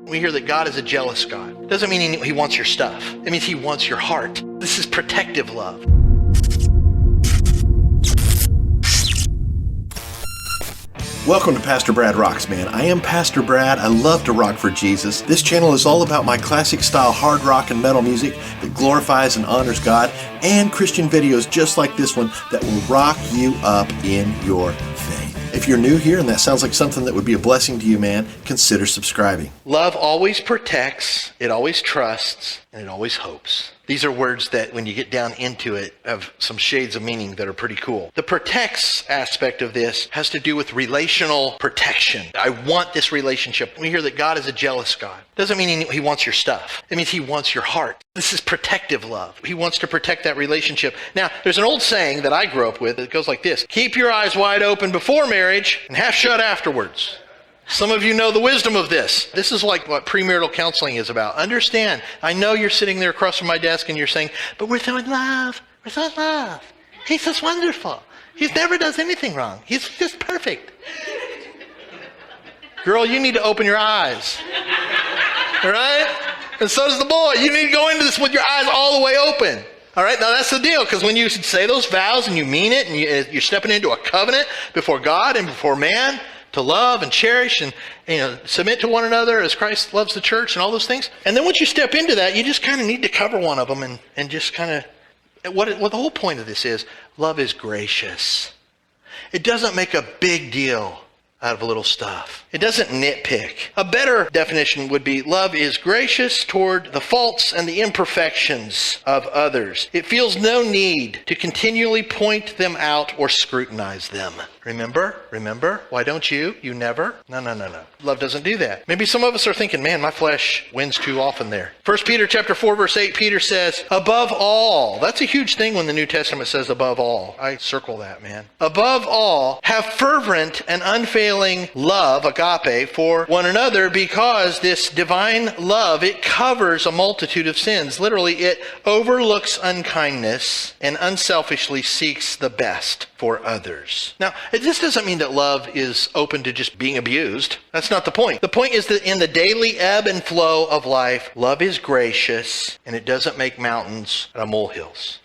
We hear that God is a jealous God. Doesn't mean he wants your stuff. It means he wants your heart. This is protective love. Welcome to Pastor Brad Rocks, man. I am Pastor Brad. I love to rock for Jesus. This channel is all about my classic style hard rock and metal music that glorifies and honors God, and Christian videos just like this one that will rock you up in your faith. If you're new here and that sounds like something that would be a blessing to you, man, consider subscribing. Love always protects, it always trusts, and it always hopes. These are words that, when you get down into it, have some shades of meaning that are pretty cool. The protects aspect of this has to do with relational protection. I want this relationship. We hear that God is a jealous God. Doesn't mean he wants your stuff. It means he wants your heart. This is protective love. He wants to protect that relationship. Now, there's an old saying that I grew up with that goes like this: keep your eyes wide open before marriage and half shut afterwards. Some of you know the wisdom of this. This is like what premarital counseling is about. Understand, I know you're sitting there across from my desk and you're saying, but we're so in love. We're so in love. He's just wonderful. He never does anything wrong. He's just perfect. Girl, you need to open your eyes. All right? And so does the boy. You need to go into this with your eyes all the way open. All right, now that's the deal, because when you say those vows and you mean it, and you're stepping into a covenant before God and before man, to love and cherish and submit to one another as Christ loves the church and all those things. And then once you step into that, you just kind of need to cover one of them and just kind of, what the whole point of this is, love is gracious. It doesn't make a big deal out of little stuff. It doesn't nitpick. A better definition would be, love is gracious toward the faults and the imperfections of others. It feels no need to continually point them out or scrutinize them. Remember? Why don't you? You never? No. Love doesn't do that. Maybe some of us are thinking, man, my flesh wins too often there. 1 Peter chapter 4, verse 8, Peter says, above all. That's a huge thing when the New Testament says above all. I circle that, man. Above all, have fervent and unfailing love, agape, for one another, because this divine love, it covers a multitude of sins. Literally, it overlooks unkindness and unselfishly seeks the best for others. Now, this doesn't mean that love is open to just being abused. That's not the point. The point is that in the daily ebb and flow of life, love is gracious and it doesn't make mountains out of molehills.